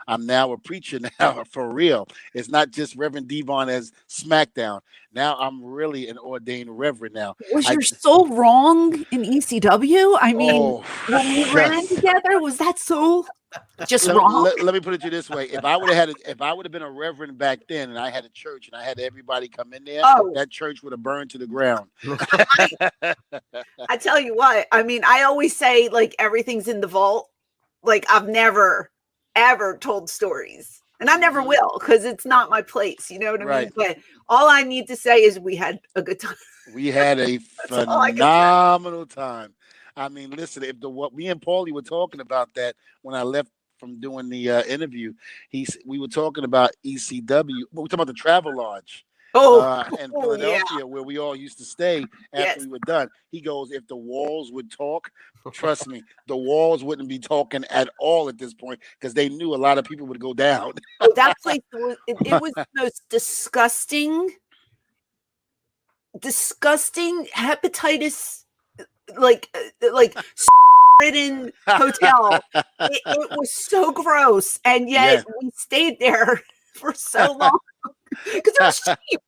I'm now a preacher now for real. It's not just Reverend Devon as SmackDown. Now I'm really an ordained reverend now. Was your soul wrong in ECW? I mean, Oh, when we ran together, was that soul just wrong? let me put it to you this way: if I would have been a reverend back then, and I had a church, and I had everybody come in there, that church would have burned to the ground. I tell you what, I mean, I always say like everything's in the vault. Like I've never ever told stories, and I never will because it's not my place. You know what I mean? But all I need to say is we had a good time. We had a phenomenal time. I mean, listen, if what me and Paulie were talking about that when I left from doing the interview, we were talking about ECW. We were talking about the Travel Lodge. In Philadelphia, where we all used to stay after we were done. He goes, if the walls would talk, trust me, the walls wouldn't be talking at all at this point because they knew a lot of people would go down. That place was the most disgusting hepatitis ridden hotel. It was so gross, and yet we stayed there for so long. Because it was cheap.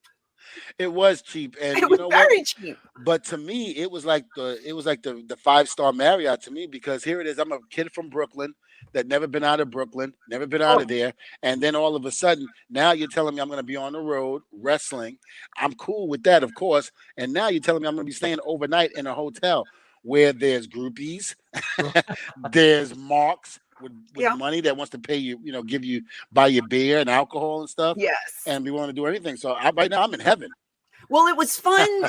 It was cheap, and it was very cheap. But to me, it was like the 5-star Marriott to me because here it is. I'm a kid from Brooklyn that never been out of Brooklyn, never been out of there, and then all of a sudden, now you're telling me I'm going to be on the road wrestling. I'm cool with that, of course, and now you're telling me I'm going to be staying overnight in a hotel where there's groupies, there's marks. With money that wants to pay you, buy you beer and alcohol and stuff. Yes. And we want to do anything. So right now I'm in heaven. Well, it was fun,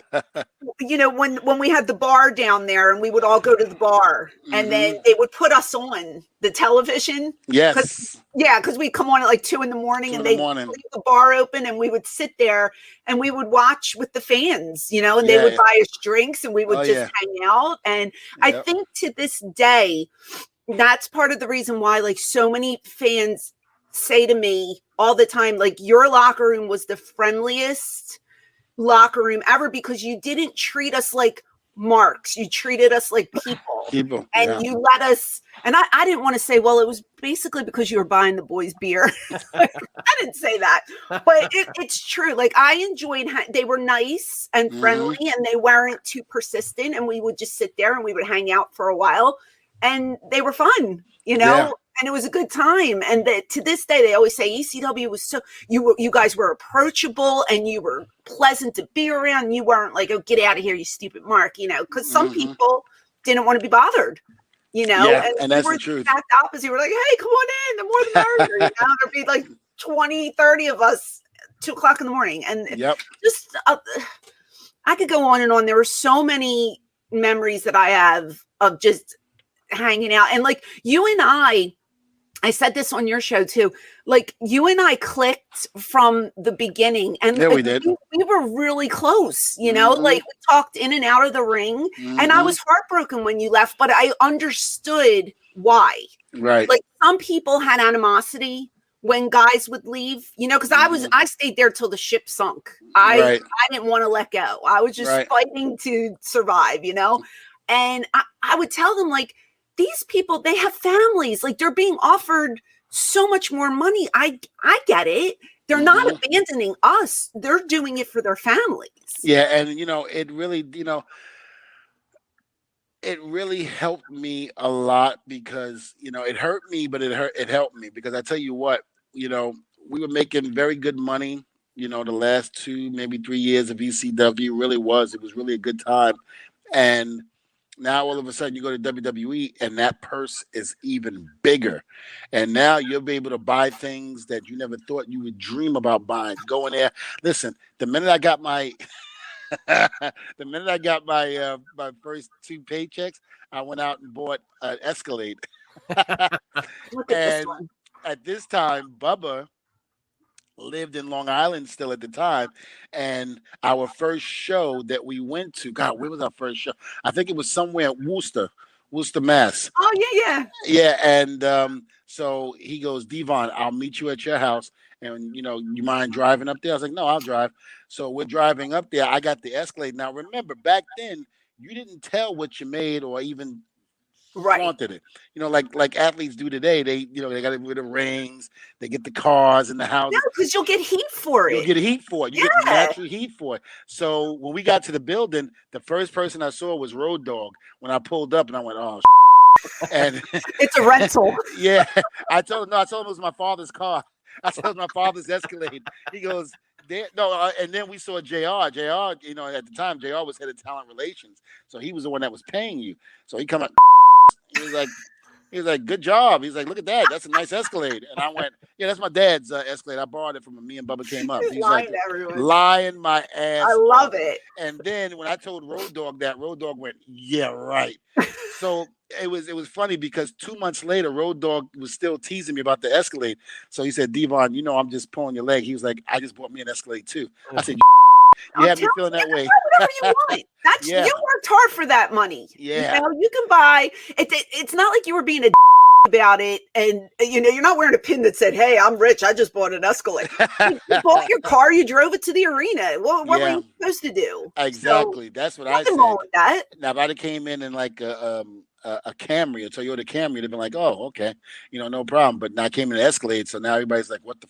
when we had the bar down there and we would all go to the bar and then they would put us on the television. Yes. Because we'd come on at like 2 a.m. and they'd leave the bar open and we would sit there and we would watch with the fans, and they would buy us drinks and we would just hang out. And I think to this day, that's part of the reason why like so many fans say to me all the time, like your locker room was the friendliest locker room ever because you didn't treat us like marks. You treated us like people. And you let us, and I didn't want to say, well, it was basically because you were buying the boys beer. I didn't say that, but it's true. Like I enjoyed, they were nice and friendly and they weren't too persistent. And we would just sit there and we would hang out for a while. And they were fun, and it was a good time. And to this day, they always say ECW was so you guys were approachable and you were pleasant to be around. You weren't like, oh, get out of here, you stupid Mark, because some people didn't want to be bothered, and that's the truth. The opposite. We're like, hey, come on in, the more the merrier. There'd be like 20, 30 of us, 2:00 in the morning, and just I could go on and on. There were so many memories that I have of just hanging out. And like you and I said this on your show too, like you and I clicked from the beginning and we did. We were really close, like we talked in and out of the ring and I was heartbroken when you left, but I understood why. Right. Like some people had animosity when guys would leave, because I stayed there till the ship sunk. I didn't want to let go. I was just fighting to survive, and I would tell them like, these people, they have families, like they're being offered so much more money. I get it. They're not abandoning us. They're doing it for their families. Yeah. And, it really helped me a lot because, it hurt me, but it helped me because I tell you what, we were making very good money, the last 2, maybe 3 years of ECW really was. It was really a good time. And now all of a sudden you go to WWE and that purse is even bigger. And now you'll be able to buy things that you never thought you would dream about buying. Go in there. Listen, the minute I got my my first 2 paychecks, I went out and bought an Escalade. And at this time, Bubba lived in Long Island still at the time, and our first show that we went to, God, where was our first show? I think it was somewhere at Worcester, Mass. Oh yeah. And so he goes, Devon, I'll meet you at your house, and you mind driving up there? I was like, no, I'll drive. So we're driving up there. I got the Escalade. Now remember, back then you didn't tell what you made or even flaunted it. Like athletes do today. They they got to rid of rings. They get the cars and the houses. No, because you'll get heat for it. You'll get heat for it. You get natural heat for it. So when we got to the building, the first person I saw was Road Dogg. When I pulled up, and I went, "Oh." And it's a rental. Yeah, I told him it was my father's car. I said it was my father's Escalade. He goes, and then we saw JR. JR, at the time, JR was head of talent relations, so he was the one that was paying you. So he come up, he was like, "Good job." He's like, "Look at that, that's a nice Escalade." And I went, "Yeah, that's my dad's Escalade. I borrowed it from him. Me and Bubba came up." He's lying like, to everyone. Lying my ass. I love it. And then when I told Road Dogg that, Road Dogg went, "Yeah, right." So it was funny because 2 months later, Road Dogg was still teasing me about the Escalade. So he said, "Devon, I'm just pulling your leg." He was like, "I just bought me an Escalade too." I said, "You have me feeling that way." Whatever you want. That's you worked hard for that money. Yeah. You can buy it. It's not like you were being a about it, and you're not wearing a pin that said, "Hey, I'm rich. I just bought an Escalade." You bought your car. You drove it to the arena. What were you supposed to do? Exactly. So, that's what I said. Wrong with that. Now, if I'd have came in like a Camry, a Toyota Camry, they'd been like, "Oh, okay, no problem." But now I came in an Escalade, so now everybody's like, "What the?"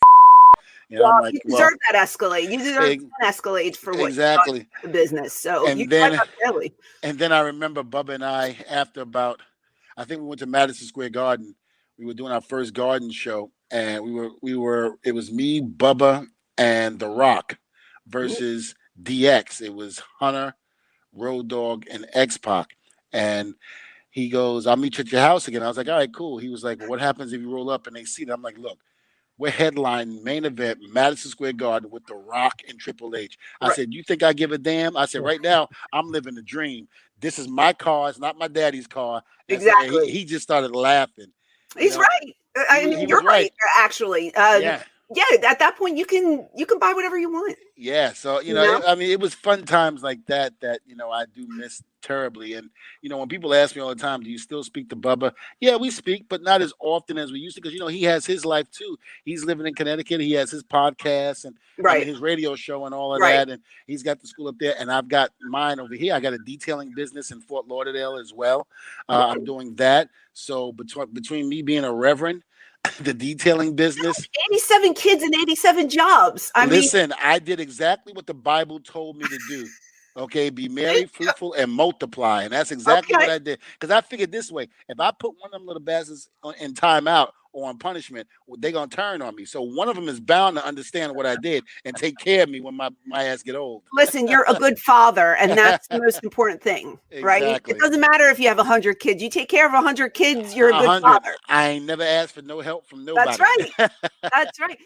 I'm like, you deserve that Escalade. You deserve an Escalade for what exactly you the business. So and then I remember Bubba and I, after I think we went to Madison Square Garden. We were doing our first Garden show, and it was me, Bubba, and The Rock versus DX. It was Hunter, Road Dogg, and X-Pac. And he goes, "I'll meet you at your house again." I was like, "All right, cool." He was like, "Well, what happens if you roll up and they see it?" I'm like, "Look, we're headlining main event, Madison Square Garden with The Rock and Triple H." I said, "You think I give a damn?" I said, "Right now, I'm living the dream. This is my car. It's not my daddy's car." Exactly. He just started laughing. He's right. I mean, you're right. Actually. Yeah, at that point you can buy whatever you want. Yeah, so I mean, it was fun times like that I do miss terribly. And when people ask me all the time, "Do you still speak to Bubba?" Yeah, we speak, but not as often as we used to, because he has his life too. He's living in Connecticut. He has his podcast and his radio show and all of that, and he's got the school up there, and I've got mine over here. I got a detailing business in Fort Lauderdale as well. I'm doing that. So between me being a reverend, the detailing business, 87 kids and 87 jobs. Listen, I did exactly what the Bible told me to do. Okay, be merry, fruitful, and multiply. And that's exactly what I did. Because I figured this way: if I put one of them little bastards in timeout or on punishment, they're gonna turn on me. So one of them is bound to understand what I did and take care of me when my ass get old. Listen, you're a good father, and that's the most important thing, right? Exactly. It doesn't matter if you have 100 kids. You take care of 100 kids, you're a good father. I ain't never asked for no help from nobody. That's right. That's right.